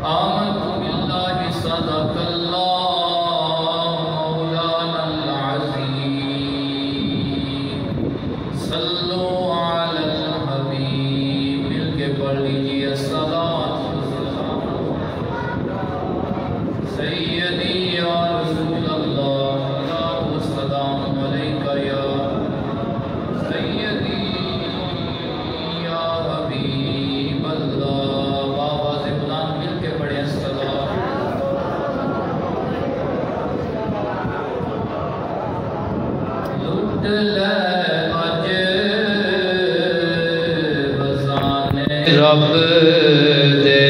آمنت باللہ صدق اللہ مولانا العظیم صلو علی الحبیب مل کے پڑھ لیجئے الصلاۃ سیدی یا رسول اللہ السلام علیکہ یا سیدی یا حبیب اللہ آواز بلند مل کے پڑھیں الصلاۃ لٹ لے اج بزان رب دے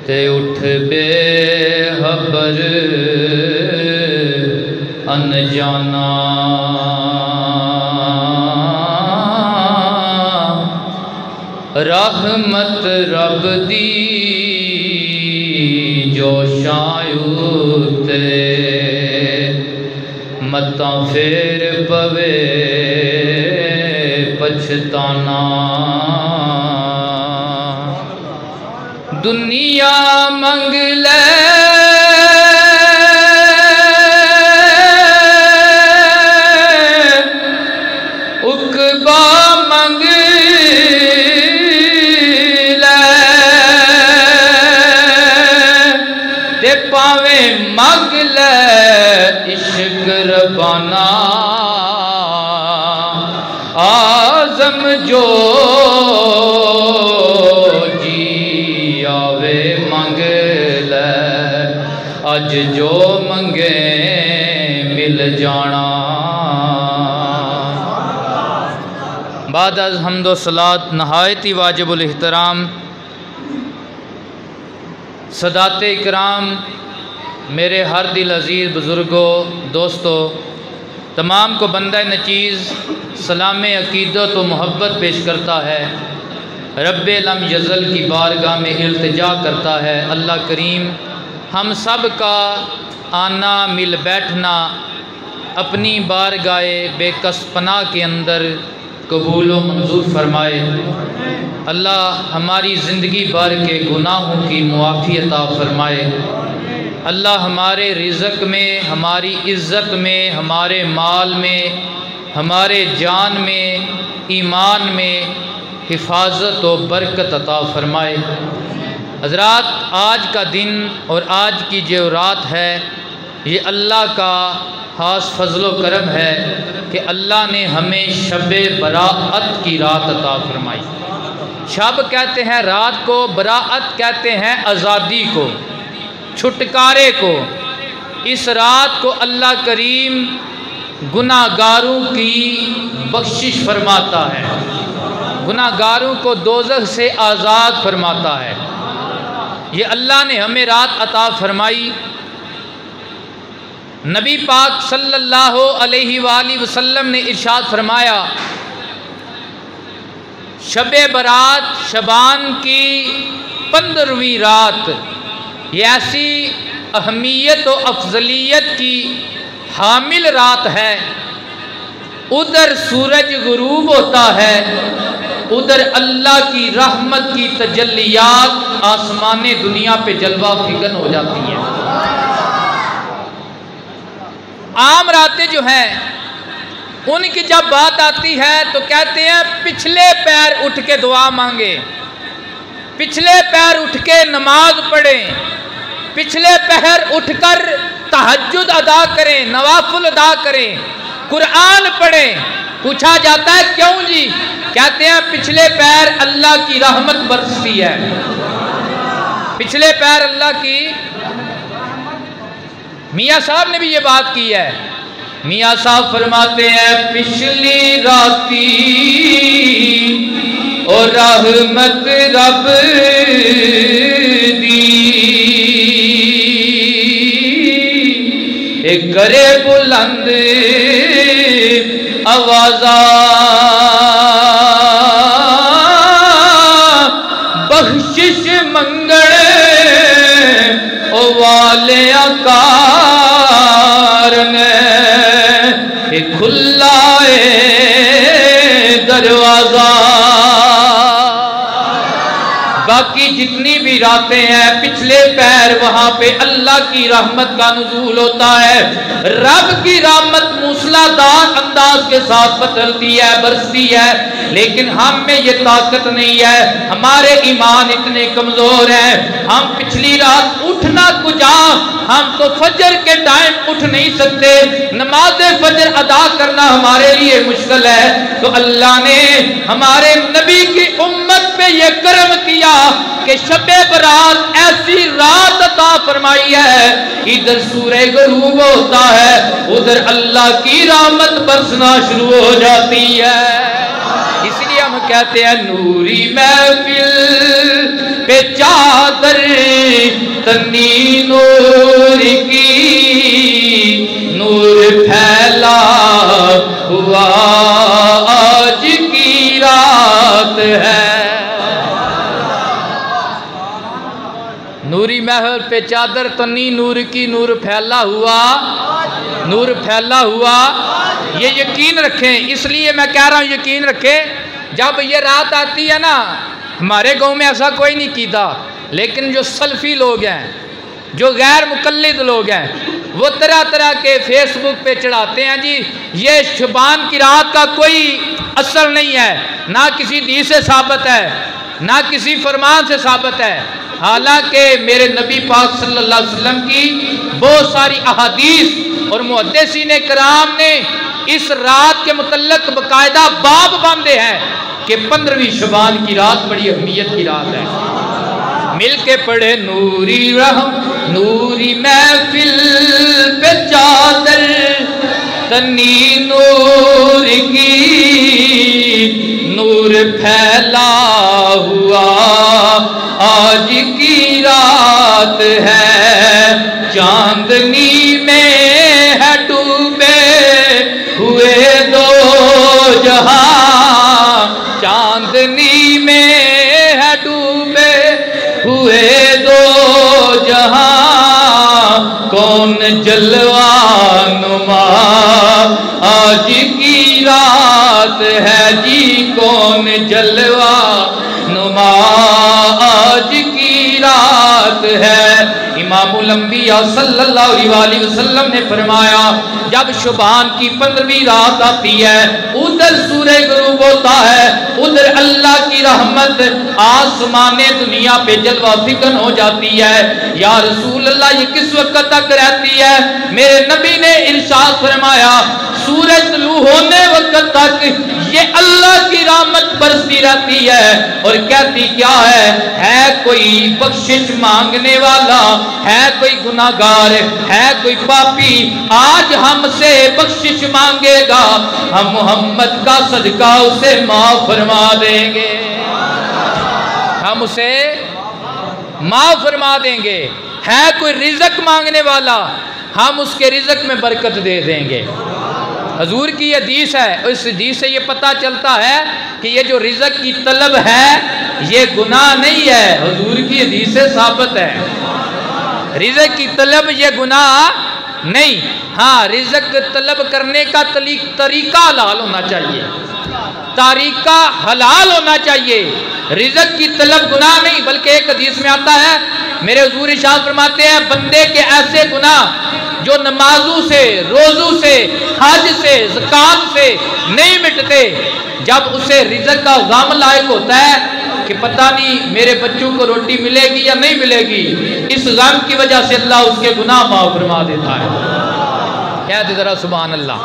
تے اٹھ بے خبر انجانا رحمت رب دی جو شایوتے متاں پھر پوے پچھتانا دنیا منگ لے عقبہ منگ لے تے پاویں منگ لے عشق ربانا آزم جو منگ لے اج جو منگے مل جانا بعد از حمد و صلاۃ نہایت ہی واجب الاحترام سادات اکرام میرے ہر دل عزیز بزرگوں دوستوں تمام کو بندہ نچیز سلام عقیدت و محبت پیش کرتا ہے رب لم یزل کی بارگاہ میں التجا کرتا ہے اللہ کریم ہم سب کا آنا مل بیٹھنا اپنی بارگاہ بے کس پناہ کے اندر قبول و منظور فرمائے اللہ ہماری زندگی بھر کے گناہوں کی معافی عطا فرمائے اللہ ہمارے رزق میں ہماری عزت میں ہمارے مال میں ہمارے جان میں ایمان میں حفاظت و برکت عطا فرمائے حضرات آج کا دن اور آج کی جو رات ہے یہ اللہ کا خاص فضل و کرم ہے کہ اللہ نے ہمیں شب براءت کی رات عطا فرمائی شب کہتے ہیں رات کو براءت کہتے ہیں آزادی کو چھٹکارے کو اس رات کو اللہ کریم گناہگاروں کی بخشش فرماتا ہے گناہگاروں کو دوزخ سے آزاد فرماتا ہے یہ اللہ نے ہمیں رات عطا فرمائی نبی پاک صلی اللہ علیہ وآلہ وسلم نے ارشاد فرمایا شب برات شبان کی 15ویں رات یہ ایسی اہمیت و افضلیت کی حامل رات ہے ادھر سورج غروب ہوتا ہے ادھر اللہ کی رحمت کی تجلیات آسمان دنیا پہ جلوہ فکن ہو جاتی ہیں عام راتیں جو ہیں ان کی جب بات آتی ہے تو کہتے ہیں پچھلے پیر اٹھ کے دعا مانگیں پچھلے پیر اٹھ کے نماز پڑھیں پچھلے پہر اٹھ کر تہجد ادا کریں نوافل ادا کریں قرآن پڑھیں پوچھا جاتا ہے کیوں جی کہتے ہیں پچھلے پیر اللہ کی رحمت برستی ہے پچھلے پیر اللہ کی میاں صاحب نے بھی یہ بات کی ہے میاں صاحب فرماتے ہیں پچھلی راتی اور رحمت رب دی ایک کرے بلند آوازاں بخشش منگڑ او والے کارن کھلا دروازہ باقی جتنی بھی راتیں ہیں پچھلے پیر وہاں پہ اللہ کی رحمت کا نزول ہوتا ہے، رب کی رحمت موسلادھار انداز کے ساتھ بدلتی ہے، برستی ہے، لیکن ہم میں یہ طاقت نہیں ہے، ہمارے ایمان اتنے کمزور ہیں، ہم پچھلی رات اٹھنا کجا، ہم تو فجر کے ٹائم اٹھ نہیں سکتے، نماز فجر ادا کرنا ہمارے لیے مشکل ہے، تو اللہ نے ہمارے نبی کی امت پہ یہ کرم کیا کہ شب برات ایسی رات عطا فرمائی ہے، ادھر سورہ غروب ہوتا ہے، ادھر اللہ کی رحمت برسنا شروع ہو جاتی ہے۔ اس لیے ہم کہتے ہیں نوری محفل پہ چادر تنی نور کی، نور پھیلا ہوا آج کی رات ہے۔ نوری محل پہ چادر تنی نور کی، نور پھیلا ہوا، نور پھیلا ہوا، یہ یقین رکھیں۔ اس لیے میں کہہ رہا ہوں یقین رکھیں، جب یہ رات آتی ہے نا، ہمارے گاؤں میں ایسا کوئی نہیں کیتا، لیکن جو سلفی لوگ ہیں، جو غیر مقلد لوگ ہیں، وہ طرح طرح کے فیس بک پہ چڑھاتے ہیں جی یہ شعبان کی رات کا کوئی اثر نہیں ہے، نہ کسی حدیث سے ثابت ہے، نہ کسی فرمان سے ثابت ہے، حالانکہ میرے نبی پاک صلی اللہ علیہ وسلم کی بہت ساری احادیث اور محدثین کرام نے اس رات کے متعلق باقاعدہ باب باندھے ہیں کہ 15ویں شعبان کی رات بڑی اہمیت کی رات ہے۔ مل کے پڑھے نوری رحم نوری محفل پہ چادر تنی نور کی، نور پھیلا ہوا آج کی رات ہے، چاندنی میں ہے ڈوبے ہوئے دو جہاں، چاندنی میں ہے ڈوبے ہوئے دو جہاں، کون جلوہ نما آج کی رات ہے جی، کون جلوہ نما آج کی رات ہے۔ امام الانبیاء صلی اللہ علیہ وسلم نے فرمایا جب شعبان کی 15ویں رات آتی ہے، ادھر سورہ غروب ہوتا ہے، ادھر اللہ کی رحمت آسمان دنیا پہ جلوہ فکن ہو جاتی ہے۔ یا رسول اللہ یہ کس وقت تک رہتی ہے؟ میرے نبی نے ارشاد فرمایا سورج طلوع ہونے وقت تک یہ اللہ کی رحمت برستی رہتی ہے، اور کہتی کیا ہے کوئی بخشش مانگنے والا، ہے کوئی گناہگار، ہے کوئی پاپی، آج ہم سے بخشش مانگے گا، ہم محمد کا صدقہ اسے معاف فرما دیں گے، ہم اسے معاف فرما دیں گے۔ ہے کوئی رزق مانگنے والا، ہم اس کے رزق میں برکت دے دیں گے۔ حضور کی یہ حدیث ہے، اس حدیث سے یہ پتہ چلتا ہے کہ یہ جو رزق کی طلب ہے یہ گناہ نہیں ہے، حضور کی حدیث سے ثابت ہے۔ رزق کی طلب یہ گناہ نہیں، ہاں رزق طلب کرنے کا طریقہ حلال ہونا چاہیے، طریقہ حلال ہونا چاہیے۔ رزق کی طلب گناہ نہیں، بلکہ ایک حدیث میں آتا ہے میرے حضور ارشاد فرماتے ہیں بندے کے ایسے گناہ جو نمازوں سے، روزوں سے، حج سے، زکوٰۃ سے نہیں مٹتے، جب اسے رزق کا غم لاحق ہوتا ہے کہ پتہ نہیں میرے بچوں کو روٹی ملے گی یا نہیں ملے گی، اس غم کی وجہ سے اللہ اس کے گناہ معاف فرما دیتا ہے۔ کہتے ذرا سبحان اللہ۔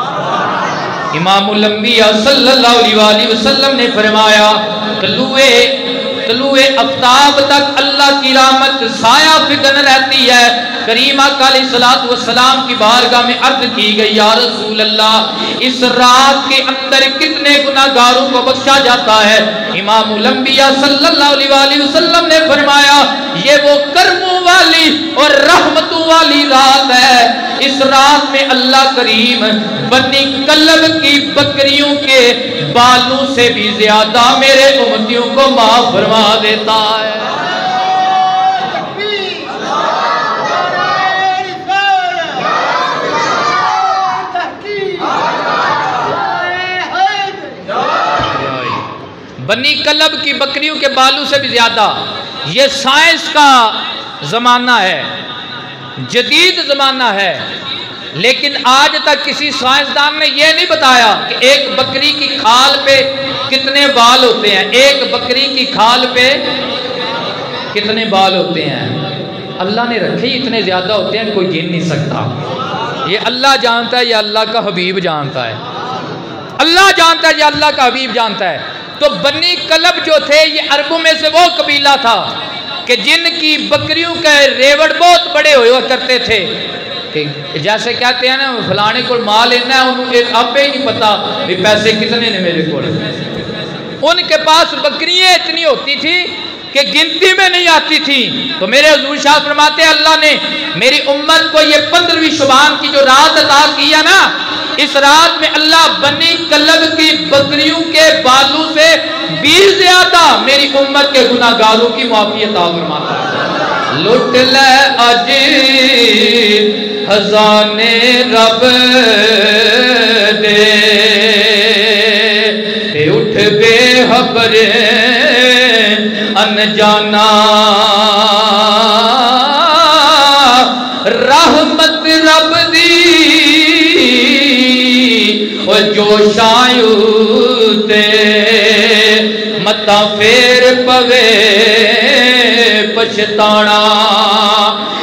امام الانبیاء صلی اللہ علیہ وسلم نے فرمایا طلوع آفتاب تک اللہ کی رحمت سایہ فکن رہتی ہے۔ کریم آقا علیہ الصلوۃ والسلام کی بارگاہ میں عرض کی گئی یا رسول اللہ اس رات کے اندر کتنے گناہگاروں کو بخشا جاتا ہے؟ امام الانبیاء صلی اللہ علیہ وسلم نے فرمایا یہ وہ کرموں والی اور رحمتوں والی رات ہے، اس رات میں اللہ کریم بنی کلب کی بکریوں کے بالوں سے بھی زیادہ میرے امتیوں کو معاف فرما دیتا ہے۔ بنی کلب کی بکریوں کے بالوں سے بھی زیادہ، یہ سائنس کا زمانہ ہے، جدید زمانہ ہے، لیکن آج تک کسی سائنسدان نے یہ نہیں بتایا کہ ایک بکری کی کھال پہ کتنے بال ہوتے ہیں، ایک بکری کی کھال پہ کتنے بال ہوتے ہیں۔ اللہ نے رکھے ہی اتنے زیادہ ہوتے ہیں کہ کوئی گن نہیں سکتا۔ یہ اللہ جانتا ہے، یہ اللہ کا حبیب جانتا ہے، اللہ جانتا ہے، یہ اللہ کا حبیب جانتا ہے۔ تو بنی کلب جو تھے یہ عربوں میں سے وہ قبیلہ تھا کہ جن کی بکریوں کے ریوڑ بہت بڑے ہوئے کرتے تھے، کہ جیسے کہتے ہیں نا فلانے کو مال لینا ہے، انہوں اب ہی نہیں پتا بھی پیسے کتنے نے میرے کو۔ ان کے پاس بکریاں اتنی ہوتی تھی کہ گنتی میں نہیں آتی تھی۔ تو میرے حضور شاہ فرماتے ہیں اللہ نے میری امت کو یہ 15ویں شعبان کی جو رات عطا کیا نا، اس رات میں اللہ بنی کلب کی بکریوں کے بالوں سے 20 زیادہ میری امت کے گناہگاروں کی معافی عطا فرماتا ہے۔ لٹ لے اج خزانے رب دے تے اٹھ بے خبر انجانا، رحمت رب دی او جو شایو تے متا پھر پوے پچھتانا۔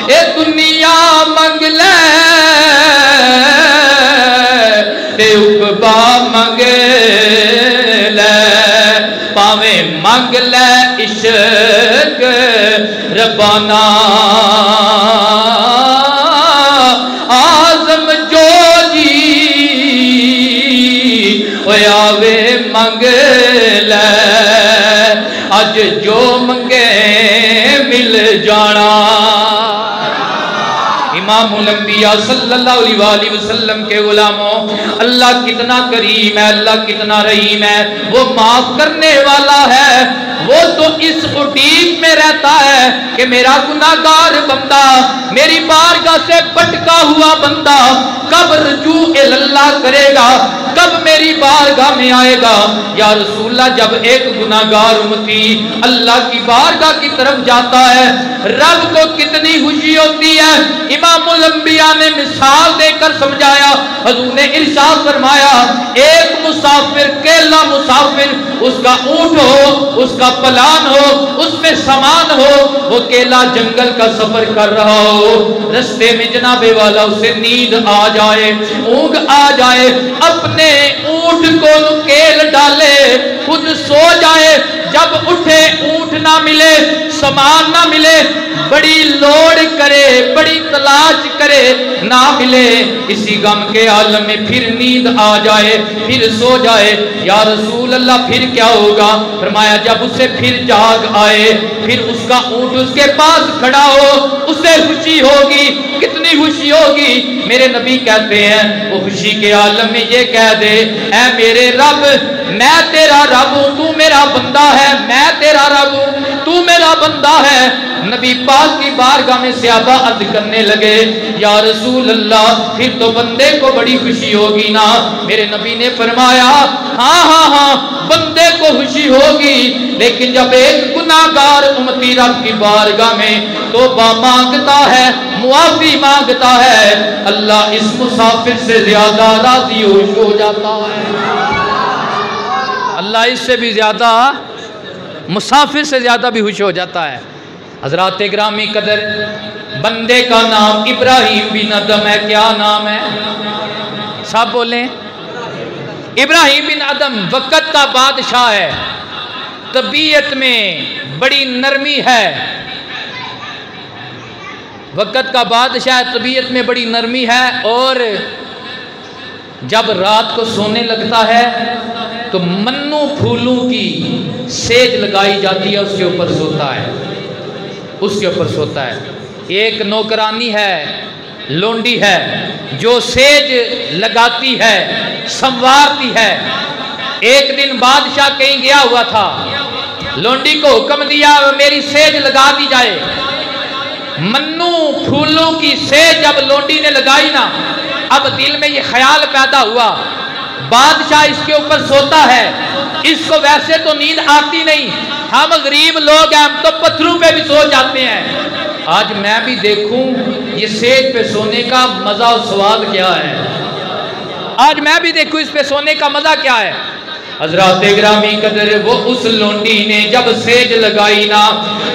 اے دنیا منگ لے تے عقبا منگ لے، پاویں منگ لے عشق ربانا، آزم جو جی آوے منگ لے، اج جو منگے مل جانا۔ امام الانبیاء صلی اللہ علیہ وآلہ وسلم کے غلاموں، اللہ کتنا کریم ہے، اللہ کتنا رحیم ہے، وہ معاف کرنے والا ہے۔ وہ تو اس اٹیک میں رہتا ہے کہ میرا گناہگار بندہ، میری بارگاہ سے بھٹکا ہوا بندہ کب رجوع اللہ کرے گا، کب میری بارگاہ میں آئے گا۔ یا رسول اللہ، جب ایک گناہگار امتی اللہ کی بارگاہ کی طرف جاتا ہے رب کو کتنی خوشی ہوتی ہے۔ امام الانبیاء نے مثال دے کر سمجھایا، حضور نے ارشاد فرمایا ایک مسافر، کیلا مسافر، اس کا اونٹ ہو، اس کا پلان ہو، اس میں سامان ہو، وہ کیلا جنگل کا سفر کر رہا ہو، رستے میں جناب والا اسے نیند آ جائے، اونگ آ جائے، اپنے اونٹ کو کیل ڈالے، خود سو جائے، جب اٹھے اونٹ نہ ملے، سامان نہ ملے، بڑی لوڑ کرے، بڑی تلاش کرے، نہ ملے، اسی غم کے عالم میں پھر نیند آ جائے، پھر سو جائے۔ یا رسول اللہ پھر کیا ہوگا؟ فرمایا جب اسے پھر جاگ آئے، پھر اس کا اونٹ اس کے پاس کھڑا ہو، اسے خوشی ہوگی، کتنی خوشی ہوگی۔ میرے نبی کہتے ہیں وہ خوشی کے عالم میں یہ کہہ دے، اے میرے رب، میں تیرا رب ہوں، تو میرا بندہ ہے، میں تیرا رب ہوں، تو میرا بندہ ہے۔ نبی پاک کی بارگاہ میں صحابہ عرض کرنے لگے، یا رسول اللہ پھر تو بندے کو بڑی خوشی ہوگی نا؟ میرے نبی نے فرمایا ہاں ہاں ہاں، بندے کو خوشی ہوگی، لیکن جب ایک گناہگار امتی رب کی بارگاہ میں توبہ مانگتا ہے، معافی مانگتا ہے، اللہ اس مسافر سے زیادہ راضی ہو جاتا ہے۔ اللہ اس سے بھی زیادہ، مسافر سے زیادہ بھی خوش ہو جاتا ہے۔ حضرات گرامی قدر، بندے کا نام ابراہیم بن ادم ہے۔ کیا نام ہے؟ سب بولیں۔ ابراہیم بن ادم وقت کا بادشاہ ہے، طبیعت میں بڑی نرمی ہے، وقت کا بادشاہ، طبیعت میں بڑی نرمی ہے، اور جب رات کو سونے لگتا ہے تو منو پھولوں کی سیج لگائی جاتی ہے، اس کے اوپر سوتا ہے، اس کے اوپر سوتا ہے۔ ایک نوکرانی ہے، لونڈی ہے، جو سیج لگاتی ہے، سنوارتی ہے۔ ایک دن بادشاہ کہیں گیا ہوا تھا، لونڈی کو حکم دیا میری سیج لگا دی جائے۔ منو پھولوں کی سیج جب لونڈی نے لگائی نا، اب دل میں یہ خیال پیدا ہوا بادشاہ اس کے اوپر سوتا ہے، اس کو ویسے تو نیند آتی نہیں، ہم غریب لوگ ہیں، ہم تو پتھروں پہ بھی سو جاتے ہیں۔ آج میں بھی دیکھوں یہ سیج پہ سونے کا مزہ و سواد کیا ہے، آج میں بھی دیکھوں اس پہ سونے کا مزہ کیا ہے۔ حضرات گرامی قدر، وہ اس لونڈی نے جب سیج لگائی نا،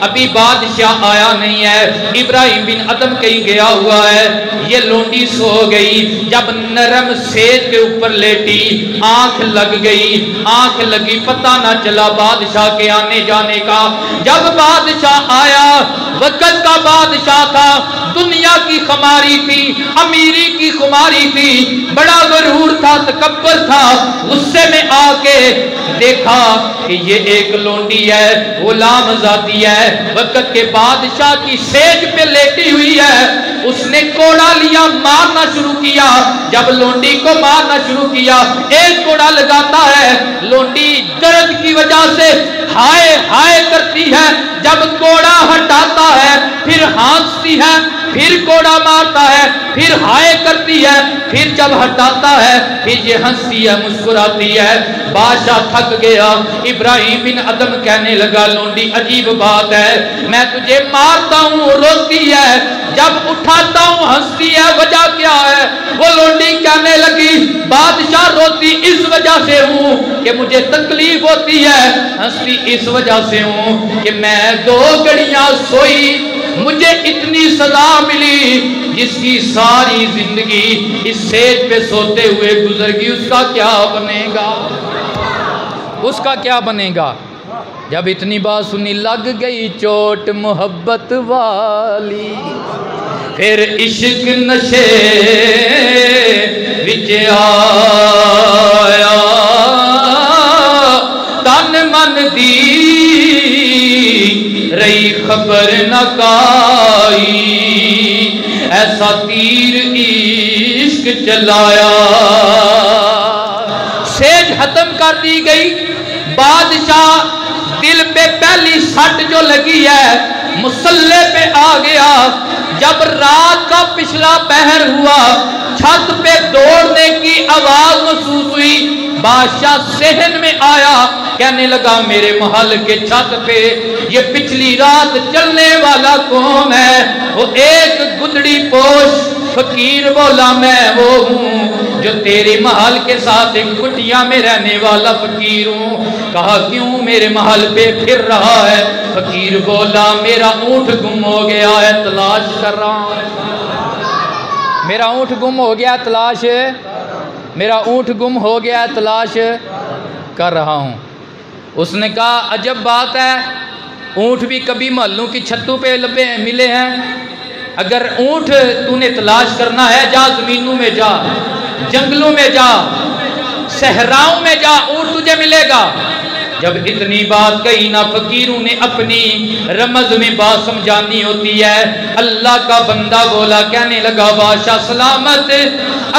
ابھی بادشاہ آیا نہیں ہے، ابراہیم بن ادم کہیں گیا ہوا ہے، یہ لونڈی سو گئی، جب نرم سیج کے اوپر لیٹی، آنکھ لگ گئی، آنکھ لگی، پتہ نہ چلا بادشاہ کے آنے جانے کا۔ جب بادشاہ آیا، وقت کا بادشاہ تھا، دنیا کی خماری تھی، امیری کی خماری تھی، بڑا غرور تھا، تکبر تھا، غصے میں آ کے دیکھا کہ یہ ایک لونڈی ہے، غلام ذاتی ہے، وقت کے بادشاہ کی سیج پہ لیٹی ہوئی ہے۔ اس نے کوڑا لیا، مارنا شروع کیا۔ جب لونڈی کو مارنا شروع کیا، ایک کوڑا لگاتا ہے، لونڈی درد کی وجہ سے ہائے ہائے کرتی ہے، جب کوڑا ہٹاتا ہے پھر ہانستی ہے، پھر کوڑا مارتا ہے، پھر ہائے کرتی ہے، پھر جب ہٹاتا ہے پھر یہ ہنستی ہے، مسکراتی ہے۔ بادشاہ تھک گیا، ابراہیم بن ادم کہنے لگا، لونڈی عجیب بات ہے، میں تجھے مارتا ہوں روتی ہے، جب اٹھاتا ہوں ہنستی ہے، وجہ کیا ہے؟ وہ لونڈی کہنے لگی، بادشاہ روتی اس وجہ سے ہوں کہ مجھے تکلیف ہوتی ہے، ہنستی اس وجہ سے ہوں کہ میں 2 گھڑیاں سوئی، مجھے اتنی سزا ملی جس کی ساری زندگی اس سیج پہ سوتے ہوئے گزر گئی، اس کا کیا بنے گا؟ اس کا کیا بنے گا؟ جب اتنی بات سنی، لگ گئی چوٹ محبت والی، پھر عشق نشے وچ آیا، تن من دی رہی خبر نہ کائی، ایسا تیر عشق چلایا۔ سیج ختم کر دی گئی، بادشاہ دل پہ پہلی سٹ جو لگی ہے مسلح پہ آ گیا۔ جب رات کا پچھلا پہر ہوا، چھت پہ دوڑنے کی آواز محسوس ہوئی، بادشاہ صحن میں آیا، کہنے لگا میرے محل کے چھت پہ یہ پچھلی رات چلنے والا کون ہے؟ وہ ایک گدڑی پوش فقیر بولا، میں وہ ہوں جو تیرے محل کے ساتھ ایک کٹیا میں رہنے والا فقیر ہوں۔ کہا کیوں میرے محل پہ پھر رہا ہے؟ فقیر بولا میرا اونٹ گم ہو گیا ہے، تلاش کر رہا ہوں، میرا اونٹ گم ہو گیا، تلاش، میرا اونٹ گم ہو گیا، تلاش کر رہا ہوں۔ اس نے کہا عجب بات ہے، اونٹ بھی کبھی محلوں کی چھتوں پہ ملے ہیں، اگر اونٹ تو نے تلاش کرنا ہے جا زمینوں میں جا، جنگلوں میں جا، صحراؤں میں جا، اونٹ تجھے ملے گا۔ جب اتنی بات کہی نا، فقیروں نے اپنی رمز میں بات سمجھانی ہوتی ہے۔ اللہ کا بندہ بولا، کہنے لگا بادشاہ سلامت،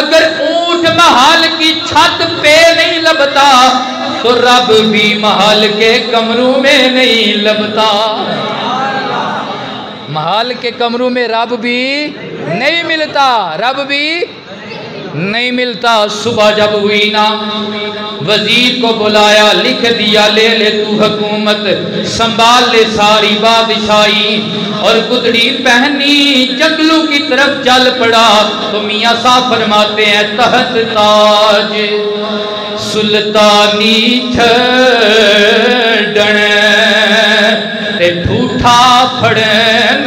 اگر اونٹ محل کی چھت پہ نہیں لبتا تو رب بھی محل کے کمروں میں نہیں لبتا، محل کے کمروں میں رب بھی نہیں ملتا، رب بھی نہیں ملتا۔ صبح جب ہوئی نا، وزیر کو بلایا، لکھ دیا لے لے تو حکومت، سنبھال لے ساری بادشاہی، اور گدڑی پہنی جنگلوں کی طرف چل پڑا۔ تو میاں صاحب فرماتے ہیں تحت تاج سلطانی چھڑن تے ٹھوٹھا پھڑن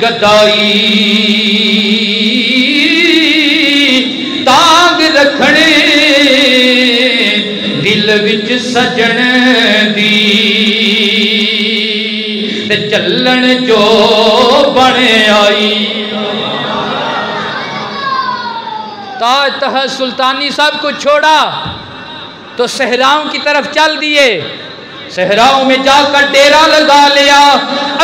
گدائی، تاگ رکھنے دل وچ سجن دی، تے چلن جو بن آئی۔ تاج تحت سلطانی سب کو چھوڑا تو صحراؤں کی طرف چل دیے، صحراؤں میں جا کر ڈیرا لگا لیا،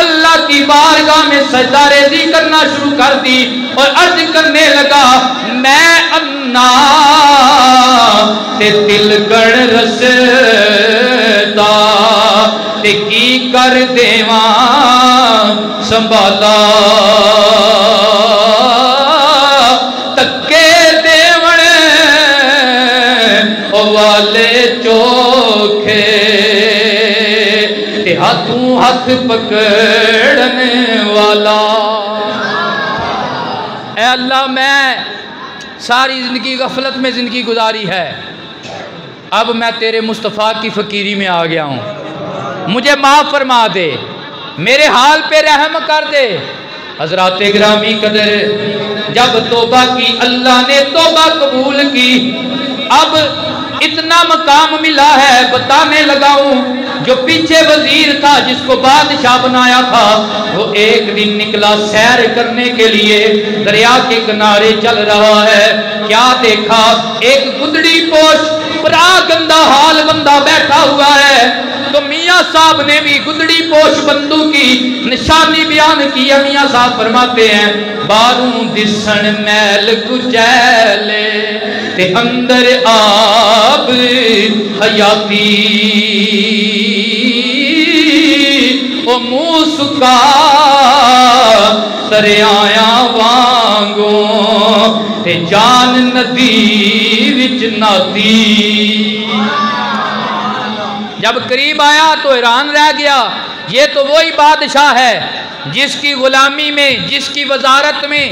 اللہ کی بارگاہ میں سجدہ ریزی کرنا شروع کر دی اور عرض کرنے لگا میں انا تے دل گڑ رستا تے کی کر دیواں سنبھالا، تکے دیوڑ کہ ہاتھوں ہاتھ پکڑنے والا۔ اے اللہ میں ساری زندگی غفلت میں زندگی گزاری ہے، اب میں تیرے مصطفیٰ کی فقیری میں آ گیا ہوں، مجھے معاف فرما دے، میرے حال پہ رحم کر دے۔ حضرات گرامی قدر، جب توبہ کی اللہ نے توبہ قبول کی، اب اتنا مقام ملا ہے، بتانے لگا ہوں۔ جو پیچھے وزیر تھا جس کو بادشاہ بنایا تھا، وہ ایک دن نکلا سیر کرنے کے لیے، دریا کے کنارے چل رہا ہے، کیا دیکھا؟ ایک گدڑی پوش برا گندا حال بندہ بیٹھا ہوا ہے۔ تو میاں صاحب نے بھی گدڑی پوش بندو کی نشانی بیان کی ہے۔ میاں صاحب فرماتے ہیں، باروں دسن میل کچیلے تے اندر آب حیاتی، او منہ سکا دریاں وانگوں تے جان ندی وچ ناتی۔ جب قریب آیا تو حیران رہ گیا، یہ تو وہی بادشاہ ہے جس کی غلامی میں، جس کی وزارت میں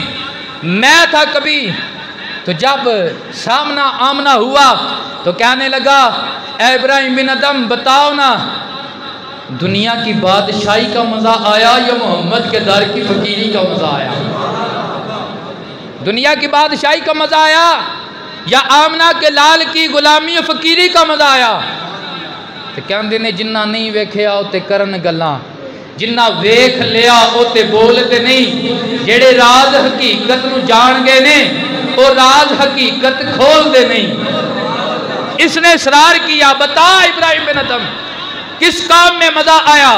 میں تھا کبھی۔ تو جب سامنا آمنا ہوا تو کہنے لگا، اے ابراہیم بن ادم بتاؤ نا، دنیا کی بادشاہی کا مزہ آیا یا محمد کے در کی فقیری کا مزہ آیا؟ دنیا کی بادشاہی کا مزہ آیا یا آمنہ کے لال کی غلامی و فقیری کا مزہ آیا؟ تو کہندے نے جنہ نہیں ویکھیا ہوتے کرن گلاں، جنہ ویکھ لیا ہوتے بولتے نہیں، جیڑے راز حقیقت نو جان گئے نے وہ راز حقیقت کھول دے نہیں۔ اس نے اصرار کیا، بتا ابراہیم بن ادم کس کام میں مزہ آیا؟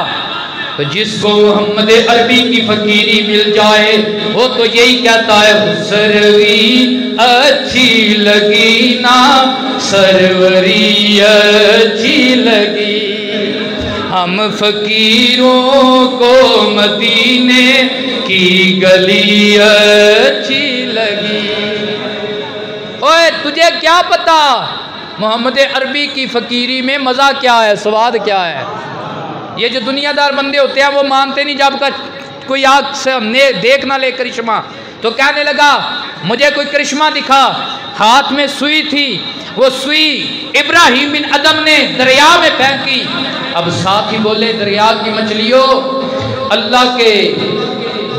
تو جس کو محمد عربی کی فقیری مل جائے وہ تو یہی کہتا ہے، سروی اچھی لگی نا سروری اچھی لگی، ہم فقیروں کو مدینے کی گلی اچھی لگی۔ اوے تجھے کیا پتا محمد عربی کی فقیری میں مزہ کیا ہے، سواد کیا ہے؟ یہ جو دنیا دار بندے ہوتے ہیں وہ مانتے نہیں جب کا کوئی آنکھ سے دیکھ نہ لے کرشمہ۔ تو کہنے لگا مجھے کوئی کرشمہ دکھا، ہاتھ میں سوئی تھی، وہ سوئی ابراہیم بن ادم نے دریا میں پھینکی۔ اب ساتھ ہی بولے، دریا کی مچھلیوں، اللہ کے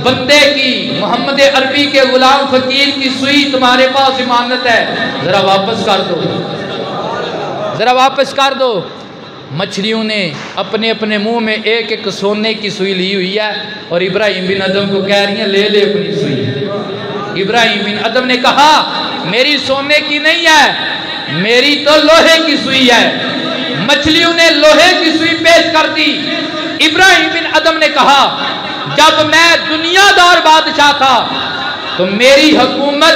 بندے کی، محمد عربی کے غلام فقیر کی سوئی تمہارے پاس امانت ہے، ذرا واپس کر دو، ذرا واپس کر دو۔ مچھلیوں نے اپنے اپنے منہ میں ایک ایک سونے کی سوئی لی ہوئی ہے اور ابراہیم بن ادم کو کہہ رہی ہیں لے لے اپنی سوئی۔ ابراہیم بن ادم نے کہا میری سونے کی نہیں ہے، میری تو لوہے کی سوئی ہے۔ مچھلیوں نے لوہے کی سوئی پیش کر دی۔ ابراہیم بن ادم نے کہا جب میں دنیا دار بادشاہ تھا تو میری حکومت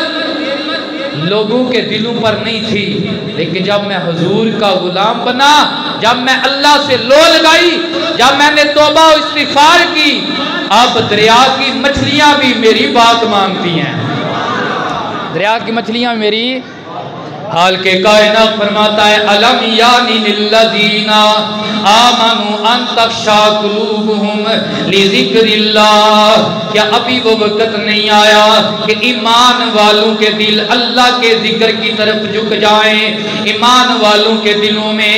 لوگوں کے دلوں پر نہیں تھی، لیکن جب میں حضور کا غلام بنا، جب میں اللہ سے لو لگائی، جب میں نے توبہ و استغفار کی، اب دریا کی مچھلیاں بھی میری بات مانتی ہیں، دریا کی مچھلیاں میری۔ حال کے کائنات فرماتا ہے الم یانی للذین آمنوا ان تخشع قلوبہم لذکر اللہ، کیا ابھی وہ وقت نہیں آیا کہ ایمان والوں کے دل اللہ کے ذکر کی طرف جھک جائیں، ایمان والوں کے دلوں میں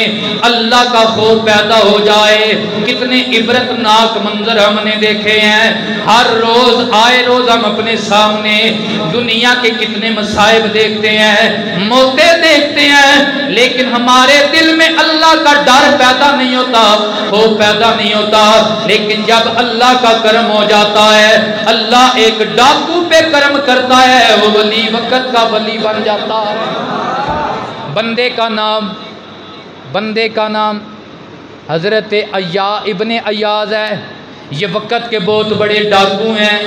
اللہ کا خوف پیدا ہو جائے۔ کتنے عبرتناک منظر ہم نے دیکھے ہیں، ہر روز آئے روز ہم اپنے سامنے دنیا کے کتنے مصائب دیکھتے ہیں، موتیں دیکھتے ہیں، لیکن ہمارے دل میں اللہ کا ڈر پیدا نہیں ہوتا، خوف پیدا نہیں ہوتا۔ لیکن جب اللہ کا کرم ہو جاتا ہے، اللہ ایک ڈاکو پہ کرم کرتا ہے، وہ ولی وقت کا ولی بن جاتا ہے۔ بندے کا نام حضرت ابن ایاز ہے۔ یہ وقت کے بہت بڑے ڈاکو ہیں،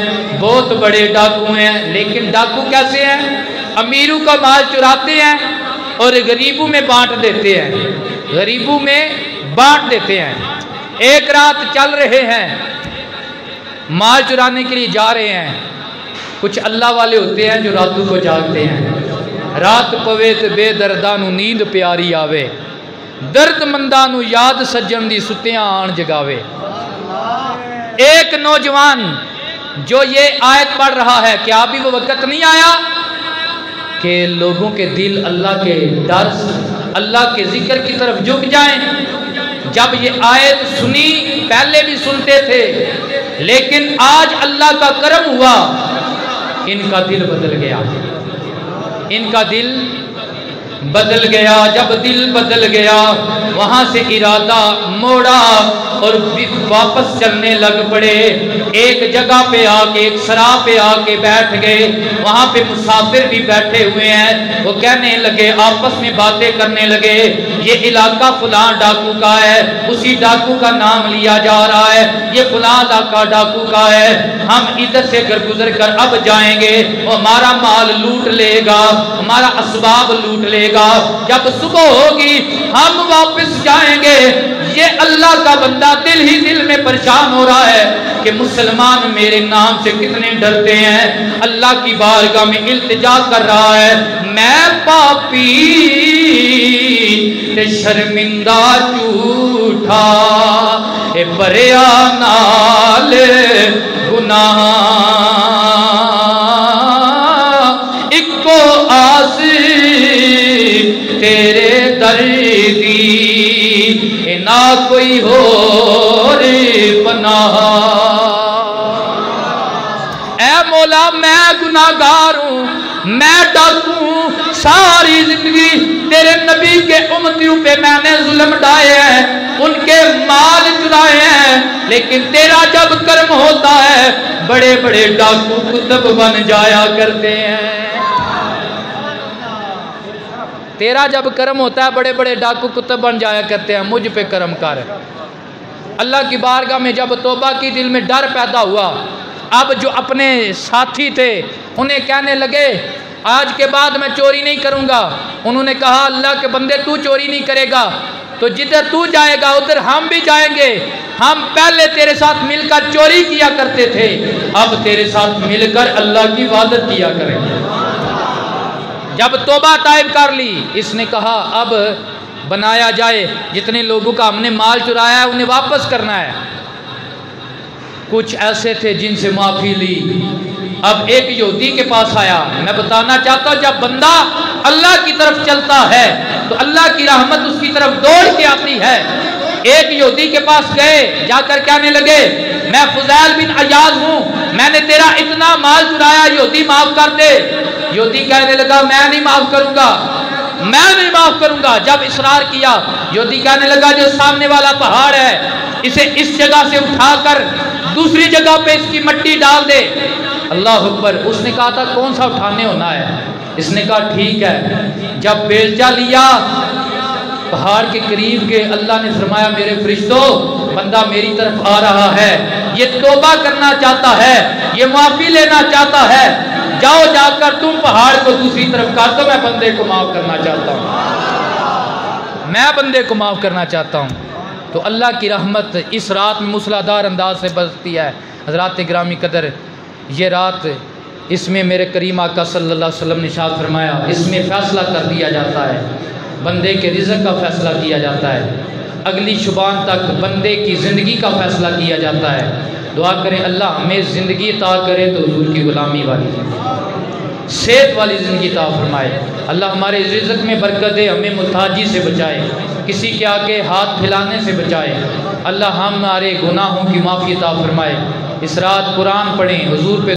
بہت بڑے ڈاکو ہیں، لیکن ڈاکو کیسے ہیں؟ امیروں کا مال چراتے ہیں اور غریبوں میں بانٹ دیتے ہیں، غریبوں میں بانٹ دیتے ہیں۔ ایک رات چل رہے ہیں، مال چرانے کے لیے جا رہے ہیں، کچھ اللہ والے ہوتے ہیں جو راتوں کو جاگتے ہیں، رات پوے تے بے دردانو نیند پیاری آوے، درد مندانو یاد سجن دی ستیاں آن جگاوے۔ ایک نوجوان جو یہ آیت پڑھ رہا ہے، کیا ابھی وہ وقت نہیں آیا کہ لوگوں کے دل اللہ کے ڈر اللہ کے ذکر کی طرف جھک جائیں؟ جب یہ آیت سنی، پہلے بھی سنتے تھے، لیکن آج اللہ کا کرم ہوا، ان کا دل بدل گیا، ان کا دل بدل گیا۔ جب دل بدل گیا، وہاں سے ارادہ موڑا اور واپس چلنے لگ پڑے۔ ایک جگہ پہ آ کے، ایک سرا پہ آ کے بیٹھ گئے، وہاں پہ مسافر بھی بیٹھے ہوئے ہیں۔ وہ کہنے لگے، آپس میں باتیں کرنے لگے، یہ علاقہ فلاں ڈاکو کا ہے، اسی ڈاکو کا نام لیا جا رہا ہے، یہ فلاں علاقہ ڈاکو کا ہے، ہم ادھر سے گزر کر اب جائیں گے، وہ ہمارا مال لوٹ لے گا، ہمارا اسباب لوٹ لے گا، جب صبح ہوگی ہم واپس جائیں گے۔ یہ اللہ کا بندہ دل ہی دل میں پریشان ہو رہا ہے کہ مسلمان میرے نام سے کتنے ڈرتے ہیں، اللہ کی بارگاہ میں التجا کر رہا ہے، میں پاپی تے شرمندہ جھوٹا، اے بریا نال گناہ، اکو آس تیرے در دی، نہ کوئی ہو رے پناہ۔ اے مولا میں گناہگار ہوں، میں ڈاکو ہوں، ساری زندگی تیرے نبی کے امتیوں پہ میں نے ظلم ڈھائے ہیں، ان کے مال چرائے ہیں، لیکن تیرا جب کرم ہوتا ہے بڑے بڑے ڈاکو کتب بن جایا کرتے ہیں۔ تیرا جب کرم ہوتا ہے بڑے بڑے ڈاکو کتب بن جایا کرتے ہیں، مجھ پہ کرم کر۔ اللہ کی بارگاہ میں جب توبہ کی، دل میں ڈر پیدا ہوا۔ اب جو اپنے ساتھی تھے انہیں کہنے لگے، آج کے بعد میں چوری نہیں کروں گا۔ انہوں نے کہا، اللہ کے بندے تو چوری نہیں کرے گا تو جدھر تو جائے گا ادھر ہم بھی جائیں گے، ہم پہلے تیرے ساتھ مل کر چوری کیا کرتے تھے، اب تیرے ساتھ مل کر اللہ کی عبادت کیا کریں گے۔ جب توبہ طائب کر لی، اس نے کہا اب بنایا جائے، جتنے لوگوں کا ہم نے مال چرایا ہے انہیں واپس کرنا ہے۔ کچھ ایسے تھے جن سے معافی لی۔ اب ایک یہودی کے پاس آیا۔ میں بتانا چاہتا ہوں جب بندہ اللہ کی طرف چلتا ہے تو اللہ کی رحمت اس کی طرف دوڑ کے آتی ہے۔ ایک یہودی کے پاس گئے، جا کر کہنے لگے، میں فضیل بن عیاض ہوں، میں نے تیرا اتنا مال چرایا، یہودی معاف کر دے۔ یہودی کہنے لگا، میں نہیں معاف کروں گا، میں نہیں معاف کروں گا۔ جب اصرار کیا، یہودی کہنے لگا، جو سامنے والا پہاڑ ہے اسے اس جگہ سے اٹھا کر دوسری جگہ پہ اس کی مٹی ڈال دے۔ اللہ اکبر۔ اس نے کہا تھا کون سا اٹھانے ہونا ہے؟ اس نے کہا ٹھیک ہے۔ جب بیلچہ لیا، پہاڑ کے قریب گئے، اللہ نے فرمایا، میرے فرشتوں، بندہ میری طرف آ رہا ہے، یہ توبہ کرنا چاہتا ہے، یہ معافی لینا چاہتا ہے، جاؤ جا کر تم پہاڑ کو دوسری طرف کر دو، میں بندے کو معاف کرنا چاہتا ہوں، میں بندے کو معاف کرنا چاہتا ہوں۔ تو اللہ کی رحمت اس رات میں موسلادھار انداز سے برستی ہے۔ حضرات گرامی قدر، یہ رات، اس میں میرے کریم آقا صلی اللہ علیہ وسلم نے ارشاد فرمایا، اس میں فیصلہ کر دیا جاتا ہے، بندے کے رزق کا فیصلہ کیا جاتا ہے، اگلی شبان تک بندے کی زندگی کا فیصلہ کیا جاتا ہے۔ دعا کریں اللہ ہمیں زندگی عطا کرے تو حضور کی غلامی والی، صحت والی زندگی عطا فرمائے۔ اللہ ہمارے رزق میں برکت دے، ہمیں محتاجی سے بچائے، کسی کے آگے ہاتھ پھیلانے سے بچائے۔ اللہ ہمارے گناہوں کی معافی عطا فرمائے۔ اس رات قرآن پڑھیں، حضور پہ